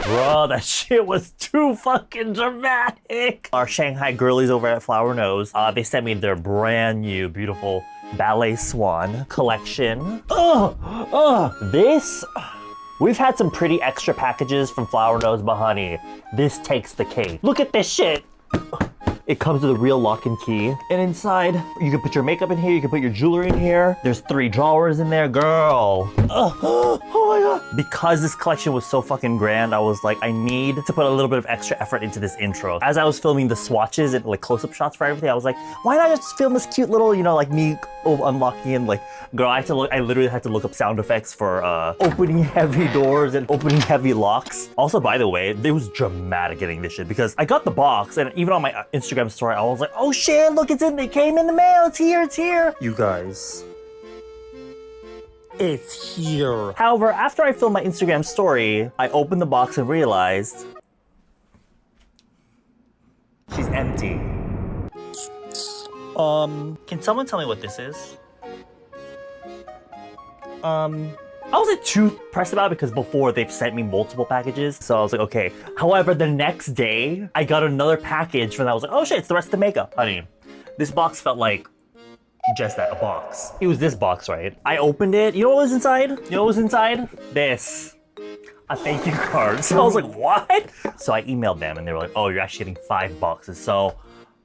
Bro, that shit was too fucking dramatic. Our Shanghai girlies over at Flower Knows, they sent me their brand new, beautiful Ballet Swan collection. This, we've had some pretty extra packages from Flower Knows, but honey, this takes the cake. Look at this shit. It comes with a real lock and key. And inside, you can put your makeup in here, you can put your jewelry in here. There's 3 drawers in there, girl. Oh my God. Because this collection was so fucking grand, I was like, I need to put a little bit of extra effort into this intro. As I was filming the swatches and like close-up shots for everything, I was like, why not just film this cute little, you know, like me unlocking and like, girl, I literally had to look up sound effects for opening heavy doors and opening heavy locks. Also, by the way, it was dramatic getting this shit because I got the box and even on my Instagram story, I was like, oh shit, look, it came in the mail, it's here. You guys, it's here. However, after I filmed my Instagram story, I opened the box and realized she's empty. Can someone tell me what this is? I wasn't too pressed about it because before they've sent me multiple packages, so I was like, okay. However, the next day, I got another package from that. I was like, oh shit, it's the rest of the makeup. Honey, this box felt like just that, a box. It was this box, right? I opened it. You know what was inside? You know what was inside? This. A thank you card. So I was like, what? So I emailed them and they were like, oh, you're actually getting 5 boxes. So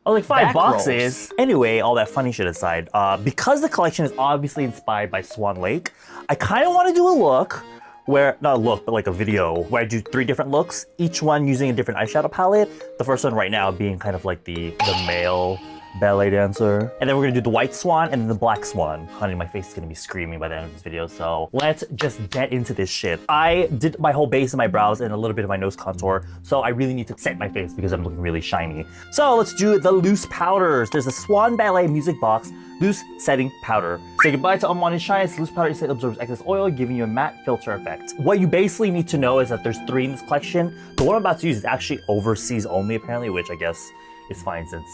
I was like, 5 boxes? Anyway, all that funny shit aside, because the collection is obviously inspired by Swan Lake, I kind of want to do a look where, not a look, but like a video where I do 3 different looks, each one using a different eyeshadow palette. The first one right now being kind of like the male ballet dancer. And then we're gonna do the white swan and then the black swan. Honey, my face is gonna be screaming by the end of this video, so let's just get into this shit. I did my whole base of my brows and a little bit of my nose contour, so I really need to set my face because I'm looking really shiny. So let's do the loose powders. There's a Swan Ballet music box, loose setting powder. Say goodbye to unwanted shyness. Loose powder instantly absorbs excess oil, giving you a matte filter effect. What you basically need to know is that there's 3 in this collection. The one I'm about to use is actually overseas only apparently, which I guess is fine since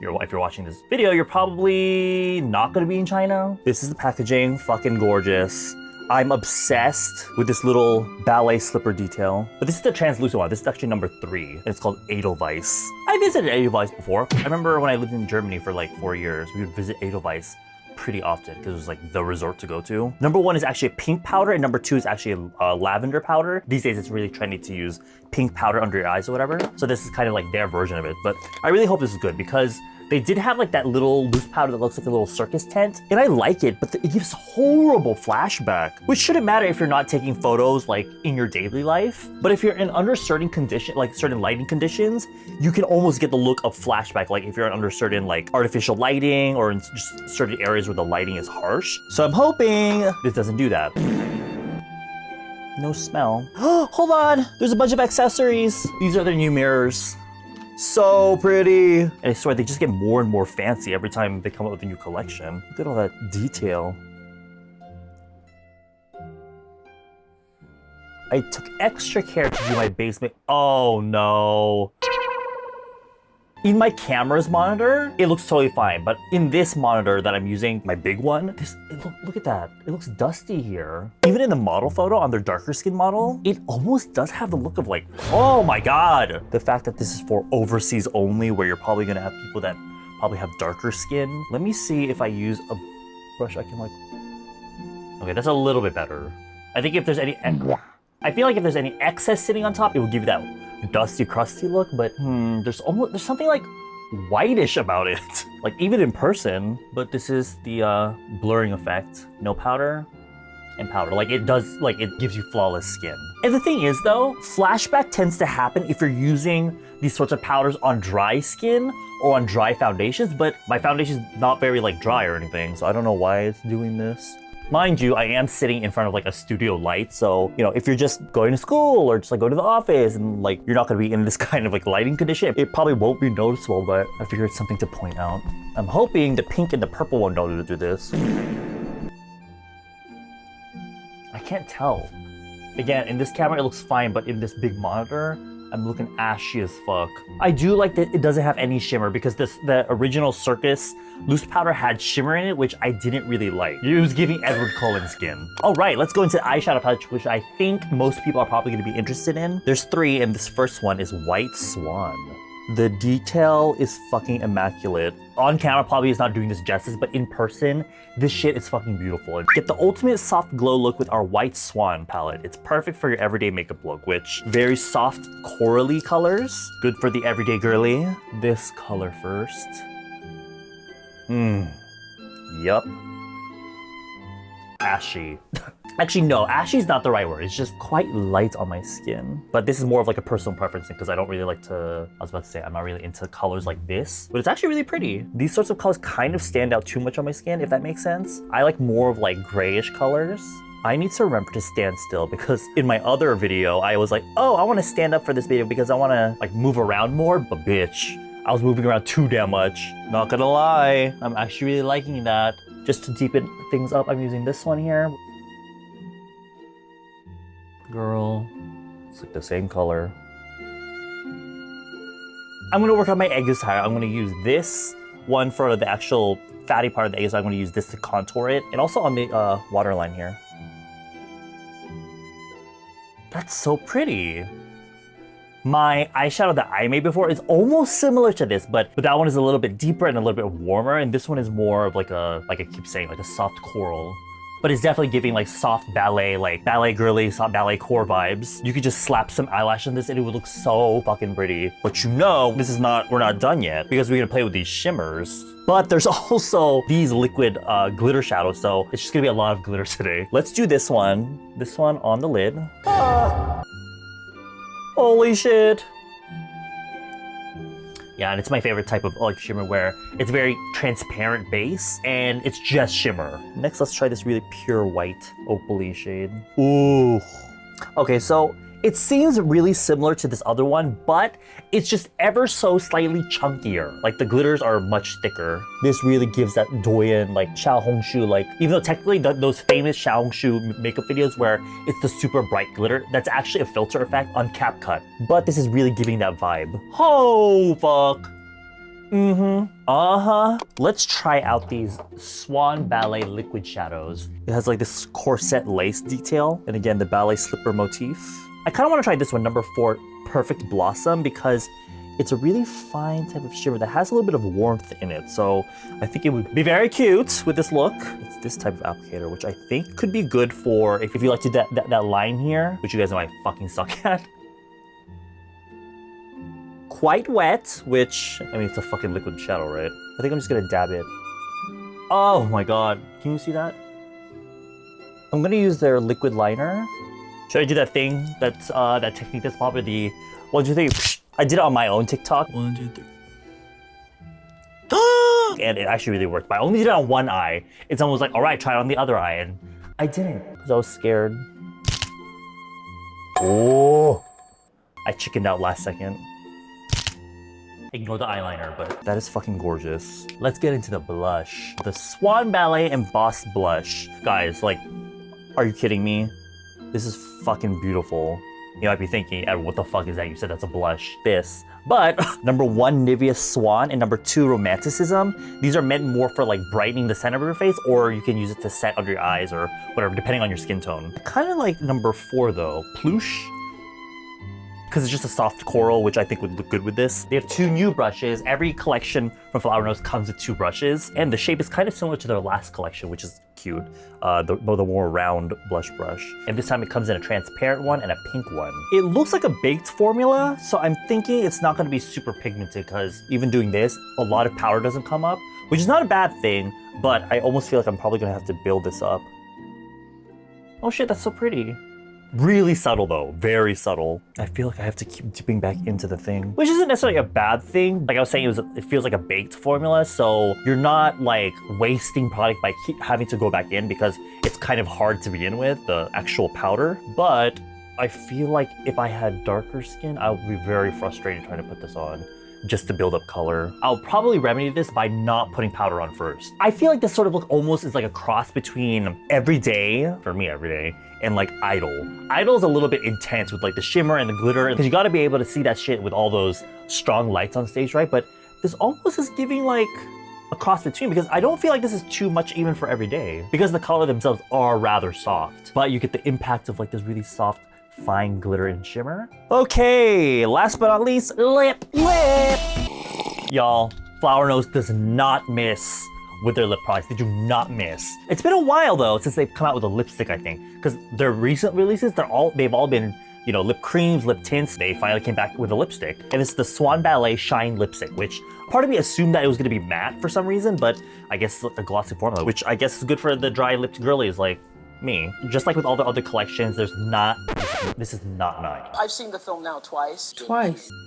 if you're watching this video, you're probably not gonna be in China. This is the packaging, fucking gorgeous. I'm obsessed with this little ballet slipper detail. But this is the translucent one. This is actually number 3. And it's called Edelweiss. I visited Edelweiss before. I remember when I lived in Germany for like 4 years, we would visit Edelweiss pretty often because it was like the resort to go to. Number 1 is actually a pink powder and number 2 is actually a lavender powder. These days it's really trendy to use pink powder under your eyes or whatever. So this is kind of like their version of it. But I really hope this is good because they did have like that little loose powder that looks like a little circus tent. And I like it, but it gives horrible flashback, which shouldn't matter if you're not taking photos like in your daily life. But if you're in under certain condition, like certain lighting conditions, you can almost get the look of flashback. Like if you're under certain like artificial lighting or in just certain areas where the lighting is harsh. So I'm hoping this doesn't do that. No smell. Hold on, there's a bunch of accessories. These are their new mirrors. So pretty. And I swear they just get more and more fancy every time they come up with a new collection. Look at all that detail. I took extra care to do my basement. Oh no. In my camera's monitor, it looks totally fine. But in this monitor that I'm using, my big one, look at that. It looks dusty here. Even in the model photo on their darker skin model, it almost does have the look of like, oh my God. The fact that this is for overseas only, where you're probably gonna have people that probably have darker skin. Let me see if I use a brush I can like, okay, that's a little bit better. I think if there's any, I feel like if there's any excess sitting on top, it will give you that dusty, crusty look, but there's something like whitish about it. Like even in person, but this is the blurring effect. No powder and powder. Like it gives you flawless skin. And the thing is though, flashback tends to happen if you're using these sorts of powders on dry skin or on dry foundations, but my foundation's not very like dry or anything, so I don't know why it's doing this. Mind you, I am sitting in front of like a studio light, so you know, if you're just going to school or just like going to the office and like you're not gonna be in this kind of like lighting condition, it probably won't be noticeable, but I figured it's something to point out. I'm hoping the pink and the purple one don't do this. I can't tell. Again, in this camera it looks fine, but in this big monitor, I'm looking ashy as fuck. I do like that it doesn't have any shimmer because the original Circus loose powder had shimmer in it, which I didn't really like. It was giving Edward Cullen skin. All right, let's go into the eyeshadow palette, which I think most people are probably gonna be interested in. There's 3, and this first one is White Swan. The detail is fucking immaculate. On camera, probably is not doing this justice, but in person, this shit is fucking beautiful. Get the ultimate soft glow look with our White Swan palette. It's perfect for your everyday makeup look, which very soft corally colors. Good for the everyday girly. This color first. Yup. Ashy. Actually, no, ashy is not the right word. It's just quite light on my skin. But this is more of like a personal preference because I don't really like to, I was about to say, I'm not really into colors like this, but it's actually really pretty. These sorts of colors kind of stand out too much on my skin, if that makes sense. I like more of like grayish colors. I need to remember to stand still because in my other video, I was like, oh, I want to stand up for this video because I want to like move around more, but bitch, I was moving around too damn much. Not gonna lie, I'm actually really liking that. Just to deepen things up, I'm using this one here. Girl, it's like the same color. I'm gonna work on my egg this time. I'm gonna use this one for the actual fatty part of the egg, so I'm gonna use this to contour it, and also on the waterline here. That's so pretty. My eyeshadow that I made before is almost similar to this, but that one is a little bit deeper and a little bit warmer, and this one is more of like I keep saying, like a soft coral. But it's definitely giving like soft ballet, like ballet girly, soft ballet core vibes. You could just slap some eyelash on this and it would look so fucking pretty. But you know, we're not done yet because we're gonna play with these shimmers. But there's also these liquid glitter shadows, so it's just gonna be a lot of glitter today. Let's do this one. This one on the lid. Holy shit. Yeah, and it's my favorite type of like shimmer where it's very transparent base and it's just shimmer. Next, let's try this really pure white opaly shade. Ooh. Okay, so it seems really similar to this other one, but it's just ever so slightly chunkier. Like the glitters are much thicker. This really gives that Doyen, like Xiao Hongshu, like, even though technically those famous Xiao Hongshu makeup videos where it's the super bright glitter, that's actually a filter effect on CapCut. But this is really giving that vibe. Oh, fuck. Let's try out these Swan Ballet liquid shadows. It has like this corset lace detail, and again, the ballet slipper motif. I kind of want to try this one, number 4, Perfect Blossom, because it's a really fine type of shimmer that has a little bit of warmth in it. So I think it would be very cute with this look. It's this type of applicator, which I think could be good for if you like to do that line here, which you guys know I fucking suck at. Quite wet, which, I mean, it's a fucking liquid shadow, right? I think I'm just gonna dab it. Oh my god, can you see that? I'm gonna use their liquid liner. Should I do that thing that's that technique that's popular? The 1, 2, 3. I did it on my own TikTok. 1, 2, 3. And it actually really worked. But I only did it on one eye. And someone was like, all right, try it on the other eye. And I didn't because I was scared. Oh, I chickened out last second. Ignore the eyeliner, but that is fucking gorgeous. Let's get into the blush. The Swan Ballet Embossed Blush. Guys, like, are you kidding me? This is fucking beautiful. You might be thinking, Ed, what the fuck is that? You said that's a blush. This. But number 1, Nivea Swan, and number 2, Romanticism. These are meant more for like brightening the center of your face, or you can use it to set under your eyes or whatever, depending on your skin tone. Kind of like number 4 though, Ploosh. Because it's just a soft coral, which I think would look good with this. They have 2 new brushes. Every collection from Flower Nose comes with 2 brushes, and the shape is kind of similar to their last collection, which is cute. The more round blush brush. And this time it comes in a transparent one and a pink one. It looks like a baked formula, so I'm thinking it's not gonna be super pigmented because even doing this, a lot of powder doesn't come up, which is not a bad thing, but I almost feel like I'm probably gonna have to build this up. Oh shit, that's so pretty. Really subtle though, very subtle. I feel like I have to keep dipping back into the thing, which isn't necessarily a bad thing. Like I was saying, it feels like a baked formula, so you're not like wasting product by keep having to go back in because it's kind of hard to begin with, the actual powder. But I feel like if I had darker skin, I would be very frustrated trying to put this on just to build up color. I'll probably remedy this by not putting powder on first. I feel like this sort of look almost is like a cross between Everyday, for me Everyday, and like Idol. Idol is a little bit intense with like the shimmer and the glitter, because you gotta be able to see that shit with all those strong lights on stage, right? But this almost is giving like a cross between, because I don't feel like this is too much even for Everyday, because the color themselves are rather soft, but you get the impact of like this really soft, fine glitter and shimmer. Okay, last but not least, lip. Y'all, Flower Nose does not miss with their lip products. They do not miss. It's been a while though since they've come out with a lipstick, I think, because their recent releases, they've all been, you know, lip creams, lip tints. They finally came back with a lipstick, and it's the Swan Ballet Shine Lipstick, which part of me assumed that it was gonna be matte for some reason, but I guess a glossy formula, which I guess is good for the dry lipped girlies like me. Just like with all the other collections, this is not 9. I've seen the film now twice.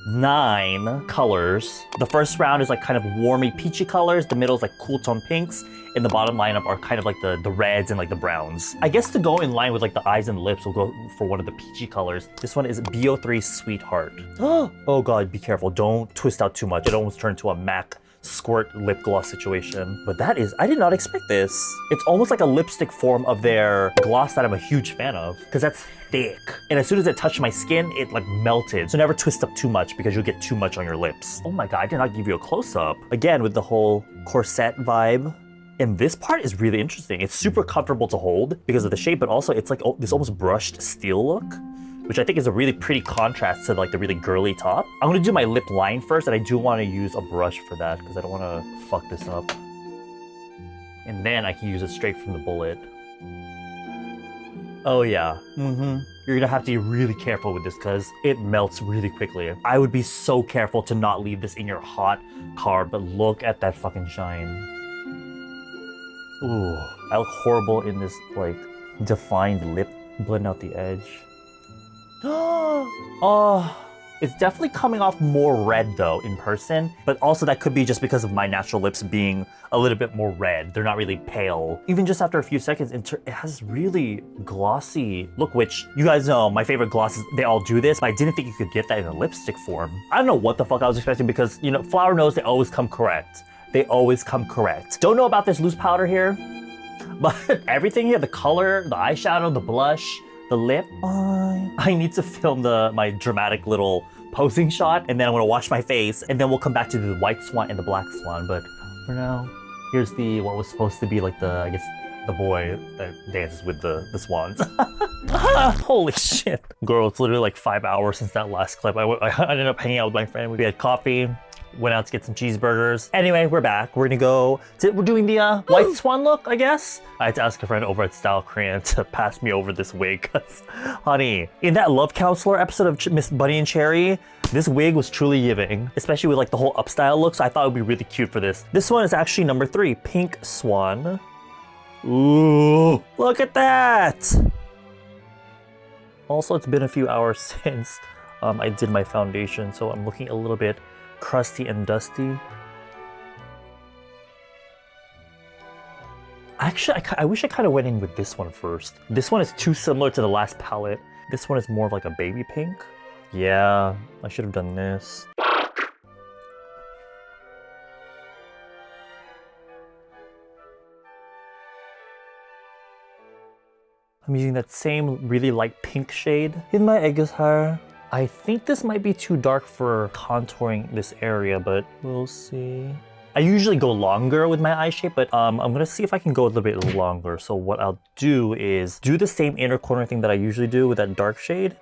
9 colors. The first round is like kind of warmy peachy colors, the middle is like cool tone pinks, and the bottom lineup are kind of like the reds and like the browns. I guess to go in line with like the eyes and lips, we'll go for one of the peachy colors. This one is BO3 Sweetheart. Oh god, be careful, don't twist out too much. It almost turned to a MAC squirt lip gloss situation. But I did not expect this. It's almost like a lipstick form of their gloss that I'm a huge fan of, because that's thick. And as soon as it touched my skin, it like melted. So never twist up too much because you'll get too much on your lips. Oh my god, I did not give you a close-up. Again, with the whole corset vibe. And this part is really interesting. It's super comfortable to hold because of the shape, but also it's like this almost brushed steel look, which I think is a really pretty contrast to like the really girly top. I'm gonna do my lip line first, and I do wanna use a brush for that because I don't wanna fuck this up. And then I can use it straight from the bullet. Oh yeah, You're gonna have to be really careful with this because it melts really quickly. I would be so careful to not leave this in your hot car, but look at that fucking shine. Ooh, I look horrible in this like defined lip. Blend out the edge. Oh, it's definitely coming off more red though in person, but also that could be just because of my natural lips being a little bit more red. They're not really pale. Even just after a few seconds, it has really glossy look, which you guys know my favorite glosses, they all do this, but I didn't think you could get that in a lipstick form. I don't know what the fuck I was expecting because, you know, Flower Nose, they always come correct. They always come correct. Don't know about this loose powder here, but everything here, the color, the eyeshadow, the blush, the lip. I need to film my dramatic little posing shot, and then I'm gonna wash my face, and then we'll come back to the white swan and the black swan. But for now, here's what was supposed to be like I guess the boy that dances with the swans. Holy shit. Girl, it's literally like 5 hours since that last clip. I ended up hanging out with my friend. We had coffee, went out to get some cheeseburgers. Anyway, we're back. We're doing the white swan look, I guess. I had to ask a friend over at Style Korean to pass me over this wig, because, honey, in that Love Counselor episode of Miss Bunny and Cherry, this wig was truly giving, especially with like the whole upstyle look, so I thought it would be really cute for this. This one is actually number 3, Pink Swan. Ooh, look at that! Also, it's been a few hours since I did my foundation, so I'm looking a little bit crusty and dusty. Actually, I wish I kind of went in with this one first. This one is too similar to the last palette. This one is more of like a baby pink. Yeah, I should have done this. I'm using that same really light pink shade in my hair. I think this might be too dark for contouring this area, but we'll see. I usually go longer with my eye shape, but I'm gonna see if I can go a little bit longer. So what I'll do is do the same inner corner thing that I usually do with that dark shade.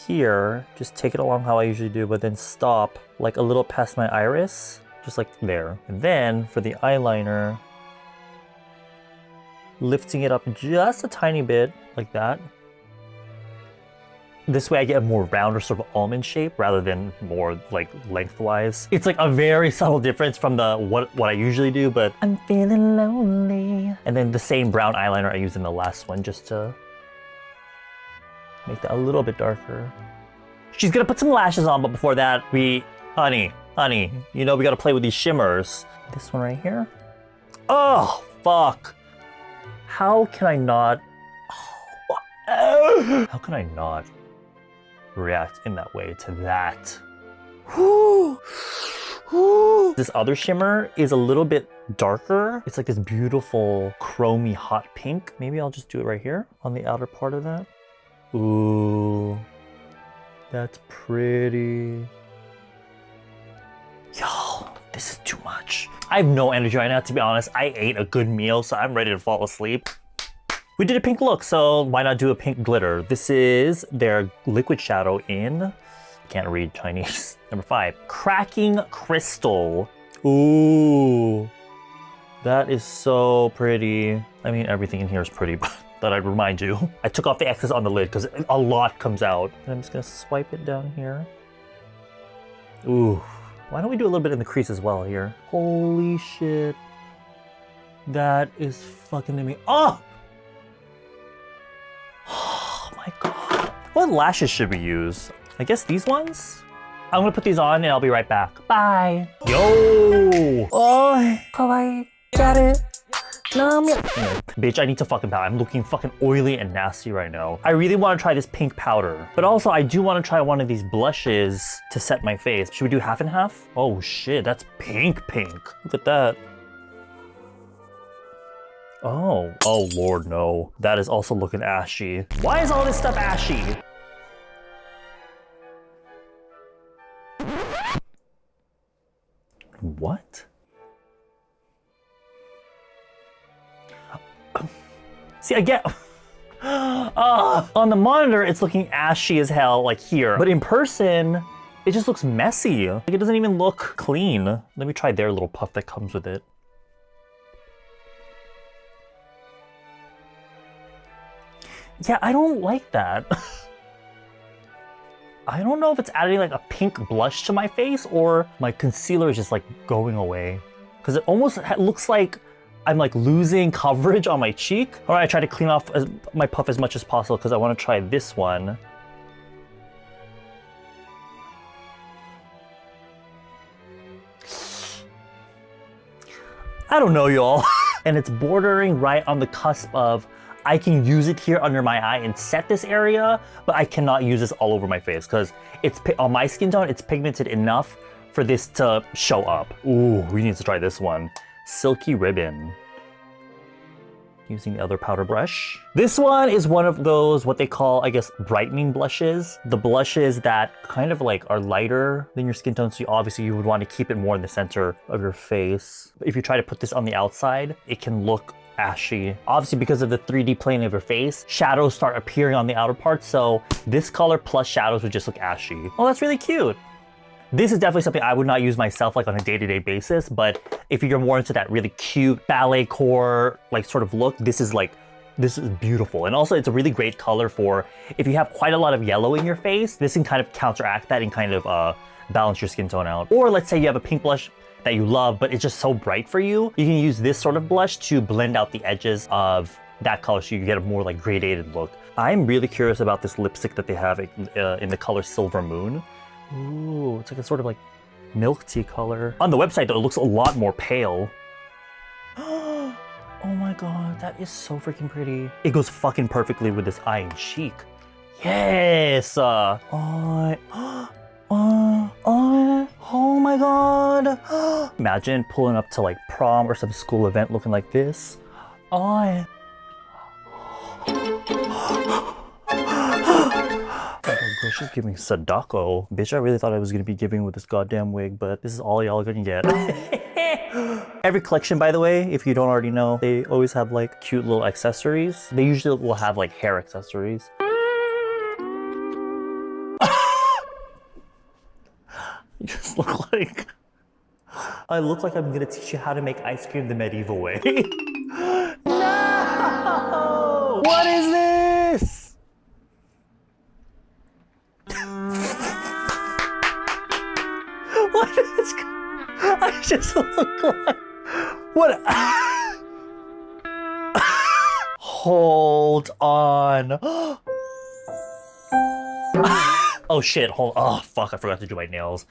Here, just take it along how I usually do, but then stop like a little past my iris, just like there. And then for the eyeliner, lifting it up just a tiny bit, like that. This way I get a more rounder sort of almond shape rather than more like lengthwise. It's like a very subtle difference from what I usually do, but I'm feeling lonely. And then the same brown eyeliner I used in the last one just to make that a little bit darker. She's gonna put some lashes on, but before that, honey, you know we gotta play with these shimmers. This one right here. Oh, fuck. How can I not react in that way to that? Whew. This other shimmer is a little bit darker. It's like this beautiful chromy hot pink. Maybe I'll just do it right here on the outer part of that. Ooh, that's pretty. Yo, this is too much. I have no energy right now, to be honest. I ate a good meal, so I'm ready to fall asleep. We did a pink look, so why not do a pink glitter? This is their liquid shadow in, can't read Chinese. Number 5, Cracking Crystal. Ooh, that is so pretty. I mean, everything in here is pretty, but thought I'd remind you. I took off the excess on the lid because a lot comes out. And I'm just gonna swipe it down here. Ooh, why don't we do a little bit in the crease as well here? Holy shit. That is fucking amazing. Oh! Oh my god. What lashes should we use? I guess these ones? I'm gonna put these on and I'll be right back. Bye. Yo! Oh, kawaii. Got it. Bitch, I need to fucking powder. I'm looking fucking oily and nasty right now. I really want to try this pink powder. But also, I do want to try one of these blushes to set my face. Should we do half and half? Oh shit, that's pink. Look at that. Oh lord, no. That is also looking ashy. Why is all this stuff ashy? What? See, I get... on the monitor, it's looking ashy as hell, like here. But in person, it just looks messy. Like, it doesn't even look clean. Let me try their little puff that comes with it. Yeah, I don't like that. I don't know if it's adding like a pink blush to my face or my concealer is just like going away. Because it almost looks like I'm like losing coverage on my cheek. All right, I try to clean off my puff as much as possible because I want to try this one. I don't know, y'all. And it's bordering right on the cusp of I can use it here under my eye and set this area, but I cannot use this all over my face because it's on my skin tone, it's pigmented enough for this to show up. Ooh, we need to try this one. Silky Ribbon. Using the other powder brush. This one is one of those, what they call, I guess, brightening blushes. The blushes that kind of like are lighter than your skin tone, so obviously you would want to keep it more in the center of your face. If you try to put this on the outside, it can look ashy. Obviously, because of the 3D plane of your face, shadows start appearing on the outer part, so this color plus shadows would just look ashy. Oh, that's really cute. This is definitely something I would not use myself like on a day-to-day basis, but if you're more into that really cute ballet core like sort of look, this is beautiful. And also it's a really great color for if you have quite a lot of yellow in your face, this can kind of counteract that and kind of balance your skin tone out. Or let's say you have a pink blush that you love, but it's just so bright for you, you can use this sort of blush to blend out the edges of that color so you get a more like gradated look. I'm really curious about this lipstick that they have in the color Silver Moon. Ooh, it's like a sort of like milk tea color. On the website though, it looks a lot more pale. Oh my god, that is so freaking pretty. It goes fucking perfectly with this eye and cheek. Yes! Oh my god! Imagine pulling up to like prom or some school event looking like this. Oh. Girl, she's giving Sadako. Bitch, I really thought I was gonna be giving with this goddamn wig, but this is all y'all are gonna get. Every collection, by the way, if you don't already know, they always have like cute little accessories. They usually will have like hair accessories. You just look like... I look like I'm gonna teach you how to make ice cream the medieval way. No! What is this? What is... I just look like... What? Hold on. Oh shit, hold... Oh fuck, I forgot to do my nails.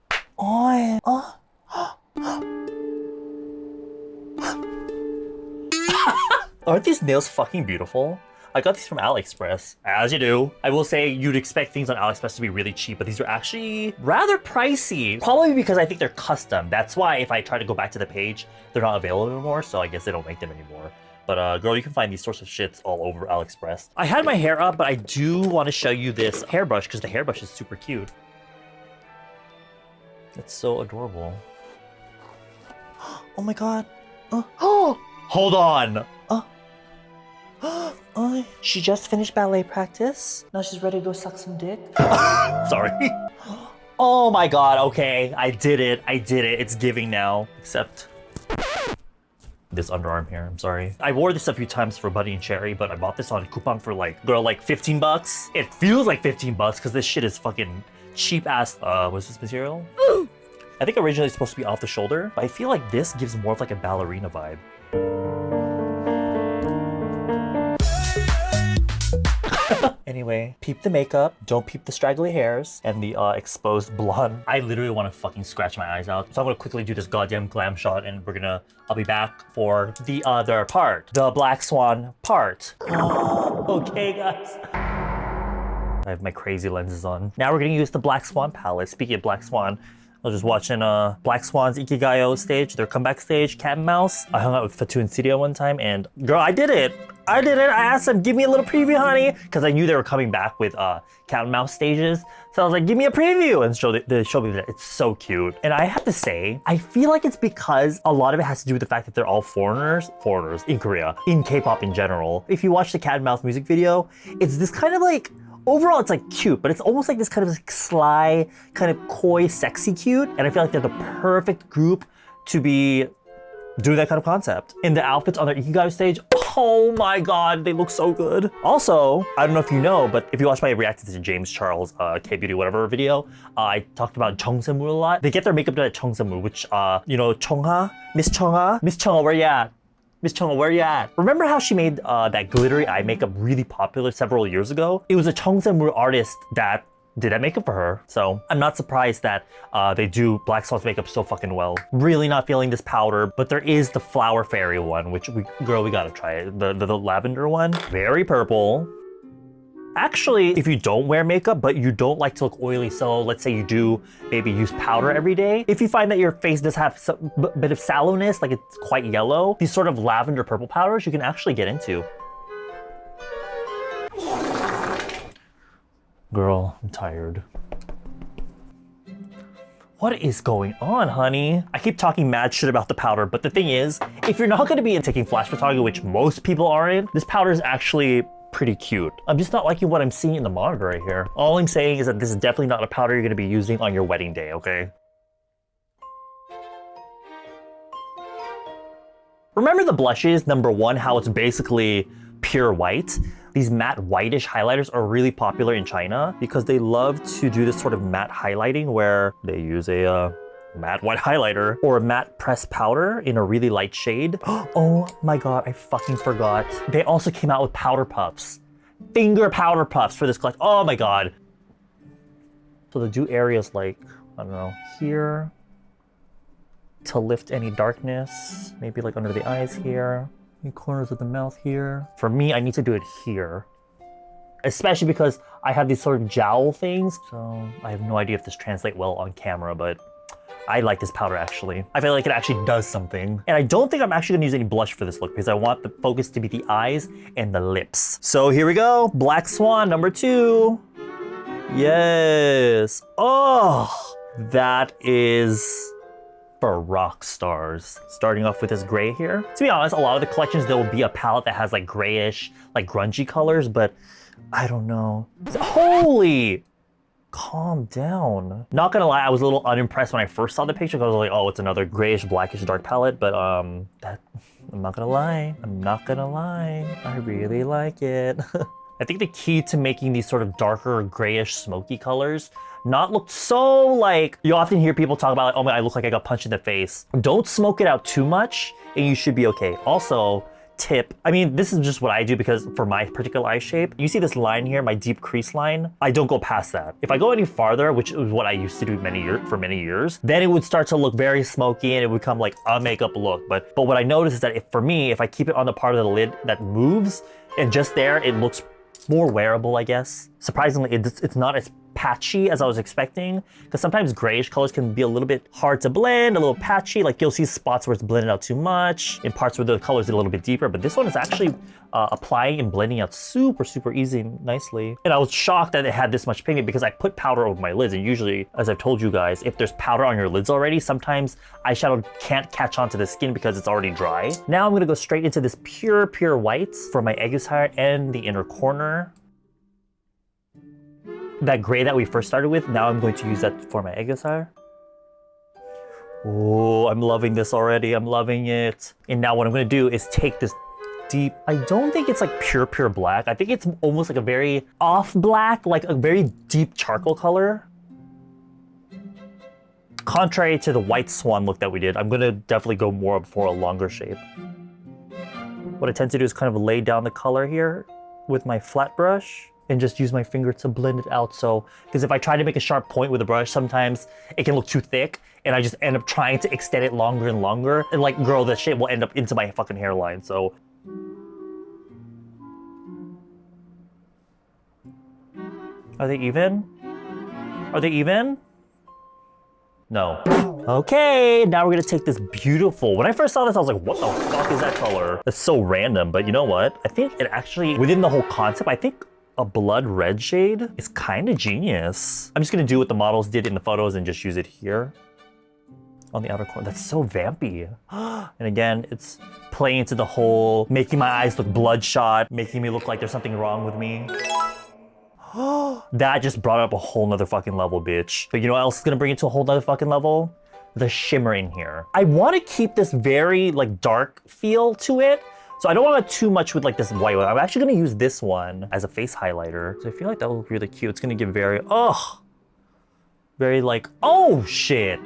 Aren't these nails fucking beautiful? I got these from AliExpress, as you do. I will say you'd expect things on AliExpress to be really cheap, but these are actually rather pricey. Probably because I think they're custom. That's why if I try to go back to the page, they're not available anymore, so I guess they don't make them anymore. But girl, you can find these sorts of shits all over AliExpress. I had my hair up, but I do want to show you this hairbrush because the hairbrush is super cute. It's so adorable. Oh my god. Oh, hold on. She just finished ballet practice. Now she's ready to go suck some dick. Sorry. Oh my god, okay. I did it. It's giving now. Except this underarm here, I'm sorry. I wore this a few times for Buddy and Cherry, but I bought this on coupon for like 15 bucks. It feels like 15 bucks because this shit is fucking cheap ass. What's this material? I think originally it's supposed to be off the shoulder, but I feel like this gives more of like a ballerina vibe. Anyway, peep the makeup, don't peep the straggly hairs, and the exposed blonde. I literally want to fucking scratch my eyes out. So I'm gonna quickly do this goddamn glam shot, and I'll be back for the other part, the Black Swan part. Okay, guys. I have my crazy lenses on. Now we're gonna use the Black Swan palette. Speaking of Black Swan, I was just watching Black Swan's Ikigayo stage, their comeback stage, Cat and Mouse. I hung out with Fatu and Sidia one time, and girl, I did it. I asked them, give me a little preview, honey, because I knew they were coming back with Cat and Mouse stages. So I was like, give me a preview, and they showed me that. It's so cute. And I have to say, I feel like it's because a lot of it has to do with the fact that they're all foreigners in Korea, in K-pop in general. If you watch the Cat and Mouse music video, it's this kind of like, overall, it's like cute, but it's almost like this kind of like sly, kind of coy, sexy cute. And I feel like they're the perfect group to be doing that kind of concept. In the outfits on their Ikigayo stage, oh my god, they look so good. Also, I don't know if you know, but if you watch my reacted to James Charles K-Beauty whatever video, I talked about Chungsemu a lot. They get their makeup done at Chungsemu, which, you know, Miss Chungha, where you at? Miss Chungha, where you at? Remember how she made that glittery eye makeup really popular several years ago? It was a Chungsemu artist that did that makeup for her. So I'm not surprised that they do Black Swan's makeup so fucking well. Really not feeling this powder, but there is the Flower Fairy one, which we gotta try it. The lavender one, very purple. Actually, if you don't wear makeup, but you don't like to look oily, so let's say you do maybe use powder every day, if you find that your face does have some bit of sallowness, like it's quite yellow, these sort of lavender purple powders you can actually get into. Girl, I'm tired. What is going on, honey? I keep talking mad shit about the powder, but the thing is, if you're not gonna be taking flash photography, which most people aren't, this powder is actually pretty cute. I'm just not liking what I'm seeing in the monitor right here. All I'm saying is that this is definitely not a powder you're gonna be using on your wedding day, okay? Remember the blushes, number one, how it's basically pure white? These matte whitish highlighters are really popular in China because they love to do this sort of matte highlighting where they use a matte white highlighter or a matte pressed powder in a really light shade. Oh my god, I fucking forgot. They also came out with powder puffs. Finger powder puffs for this collection. Oh my god. So they do areas like, I don't know, here to lift any darkness, maybe like under the eyes here. Corners of the mouth here. For me, I need to do it here. Especially because I have these sort of jowl things. So I have no idea if this translates well on camera, but I like this powder actually. I feel like it actually does something. And I don't think I'm actually gonna use any blush for this look because I want the focus to be the eyes and the lips. So here we go, Black Swan number 2. Yes. Oh, that is for rock stars. Starting off with this gray here. To be honest, a lot of the collections, there will be a palette that has like grayish, like grungy colors, but I don't know. Holy! Calm down. Not gonna lie, I was a little unimpressed when I first saw the picture because I was like, oh, it's another grayish, blackish, dark palette, but I'm not gonna lie. I really like it. I think the key to making these sort of darker, grayish, smoky colors not look so like, you often hear people talk about like, oh my, I look like I got punched in the face. Don't smoke it out too much and you should be okay. Also, tip, I mean, this is just what I do because for my particular eye shape, you see this line here, my deep crease line, I don't go past that. If I go any farther, which is what I used to do for many years, then it would start to look very smoky and it would become like a makeup look. But what I noticed is that for me, if I keep it on the part of the lid that moves, And just there, it looks more wearable, I guess. Surprisingly, it's not as patchy as I was expecting, because sometimes grayish colors can be a little bit hard to blend, a little patchy. Like you'll see spots where it's blended out too much, in parts where the colors are a little bit deeper, but this one is actually applying and blending out super, super easy and nicely. And I was shocked that it had this much pigment because I put powder over my lids, and usually, as I've told you guys, if there's powder on your lids already, sometimes eyeshadow can't catch onto the skin because it's already dry. Now I'm gonna go straight into this pure, pure white for my aegis and the inner corner. That gray that we first started with, now I'm going to use that for my aegis. Oh, I'm loving this already. I'm loving it. And now what I'm gonna do is take this deep, I don't think it's like pure, pure black. I think it's almost like a very off black, like a very deep charcoal color. Contrary to the white swan look that we did, I'm gonna definitely go more for a longer shape. What I tend to do is kind of lay down the color here with my flat brush and just use my finger to blend it out. So, because if I try to make a sharp point with a brush, sometimes it can look too thick and I just end up trying to extend it longer and longer. And like, girl, the shape will end up into my fucking hairline. So, are they even? Are they even? No. Okay, now we're gonna take this beautiful, when I first saw this, I was like, what the fuck is that color? That's so random, but you know what? I think it actually, within the whole concept, I think a blood red shade is kind of genius. I'm just gonna do what the models did in the photos and just use it here on the outer corner. That's so vampy. And again, it's playing into the whole, making my eyes look bloodshot, making me look like there's something wrong with me. That just brought up a whole nother fucking level, bitch. But you know what else is gonna bring it to a whole nother fucking level? The shimmer in here. I wanna keep this very like dark feel to it. So I don't want to too much with like this white one. I'm actually gonna use this one as a face highlighter. So I feel like that will look really cute. It's gonna give very, very like, oh shit.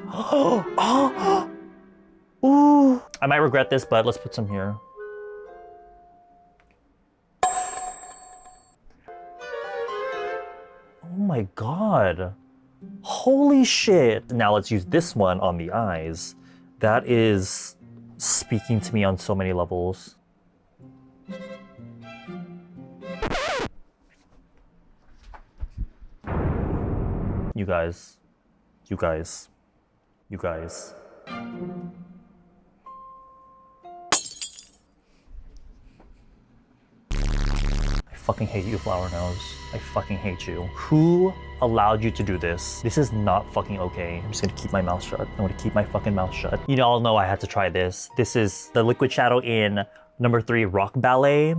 Ooh. I might regret this, but let's put some here. Oh my God. Holy shit. Now let's use this one on the eyes. That is speaking to me on so many levels. You guys. I fucking hate you, Flower Nose. I fucking hate you. Who allowed you to do this? This is not fucking okay. I'm just gonna keep my mouth shut. I'm gonna keep my fucking mouth shut. You all know I had to try this. This is the liquid shadow in number 3 Rock Ballet.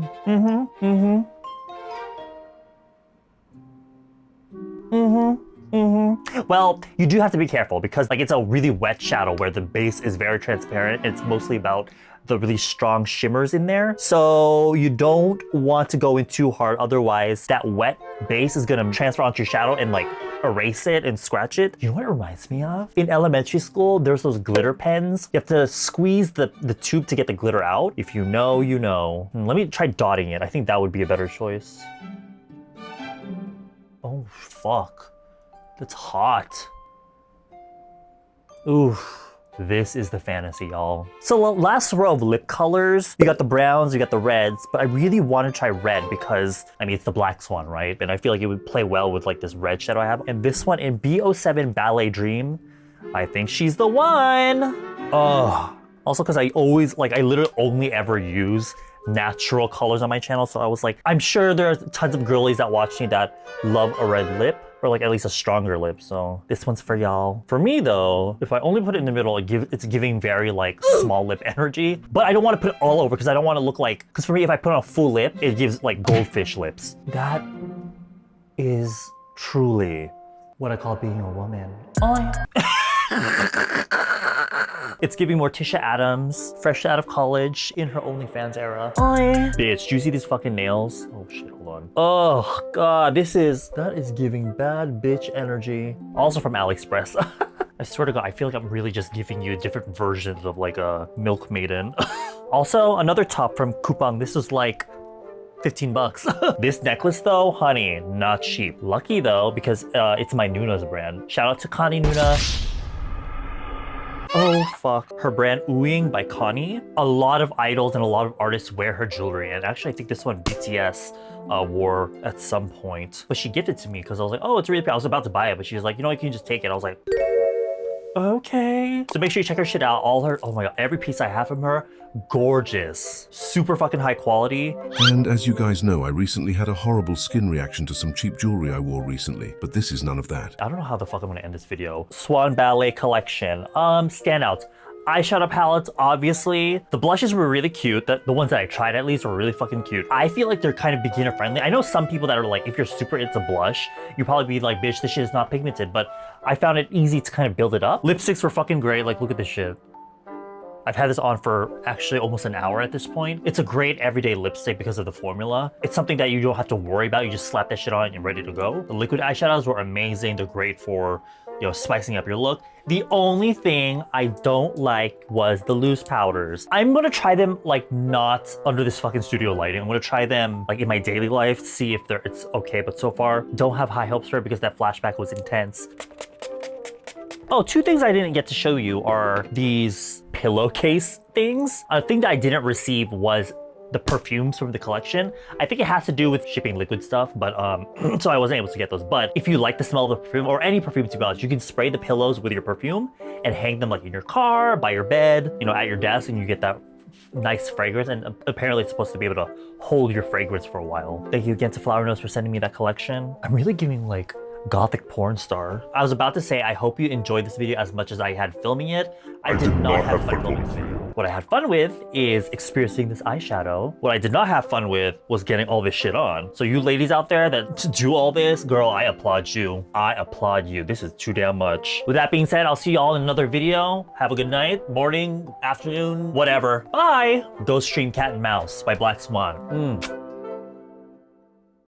Well, you do have to be careful because like it's a really wet shadow where the base is very transparent. It's mostly about the really strong shimmers in there. So you don't want to go in too hard. Otherwise, that wet base is gonna transfer onto your shadow and like erase it and scratch it. You know what it reminds me of? In elementary school, there's those glitter pens. You have to squeeze the tube to get the glitter out. If you know, you know. Let me try dotting it. I think that would be a better choice. Oh, fuck. That's hot. Oof. This is the fantasy, y'all. So last row of lip colors, you got the browns, you got the reds, but I really want to try red because, I mean, it's the Black Swan, right? And I feel like it would play well with like this red shadow I have. And this one in B07 Ballet Dream, I think she's the one. Also because I always, like I literally only ever use natural colors on my channel. So I was like, I'm sure there are tons of girlies that watch me that love a red lip. Or like at least a stronger lip, so this one's for y'all. For me though, if I only put it in the middle, it's giving very like small lip energy. But I don't want to put it all over because I don't want to look like, because for me, if I put on a full lip, it gives like goldfish lips. That is truly what I call being a woman. It's giving Morticia Adams, fresh out of college, in her OnlyFans era. Bitch, do you see these fucking nails? Oh shit, hold on. Oh god, that is giving bad bitch energy. Also from AliExpress. I swear to god, I feel like I'm really just giving you different versions of like a milk maiden. Also, another top from Coupang. This was like 15 bucks. This necklace though, honey, not cheap. Lucky though, because it's my Nuna's brand. Shout out to Connie Nuna. Oh fuck. Her brand Ooing by Connie. A lot of idols and a lot of artists wear her jewelry, and actually I think this one BTS wore at some point. But she gifted it to me because I was like, oh, it's really pretty. I was about to buy it, but she was like, you know, you can just take it. I was like, okay. So make sure you check her shit out. All her, oh my god, every piece I have from her, gorgeous. Super fucking high quality. And as you guys know, I recently had a horrible skin reaction to some cheap jewelry I wore recently, but this is none of that. I don't know how the fuck I'm gonna end this video. Swan Ballet collection. Standouts. Eyeshadow palettes, obviously. The blushes were really cute. The ones that I tried at least were really fucking cute. I feel like they're kind of beginner friendly. I know some people that are like, if you're super into blush, you probably be like, bitch, this shit is not pigmented, but I found it easy to kind of build it up. Lipsticks were fucking great. Like, look at this shit. I've had this on for actually almost an hour at this point. It's a great everyday lipstick because of the formula. It's something that you don't have to worry about. You just slap that shit on and you're ready to go. The liquid eyeshadows were amazing. They're great for, you know, spicing up your look. The only thing I don't like was the loose powders. I'm gonna try them like not under this fucking studio lighting. I'm gonna try them like in my daily life, see if it's okay, but so far don't have high hopes for it because that flashback was intense. Oh, two things I didn't get to show you are these pillowcase things. A thing that I didn't receive was the perfumes from the collection. I think it has to do with shipping liquid stuff, but so I wasn't able to get those. But if you like the smell of the perfume, or any perfume to be honest, you can spray the pillows with your perfume and hang them like in your car, by your bed, you know, at your desk, and you get that nice fragrance. And apparently it's supposed to be able to hold your fragrance for a while. Thank you again to Flower Nose for sending me that collection. I'm really giving like gothic porn star. I was about to say, I hope you enjoyed this video as much as I had filming it. I did not have fun filming this video. What I had fun with is experiencing this eyeshadow. What I did not have fun with was getting all this shit on. So you ladies out there that do all this, girl, I applaud you. I applaud you. This is too damn much. With that being said, I'll see y'all in another video. Have a good night, morning, afternoon, whatever. Bye. Go stream Cat and Mouse by Black Swan.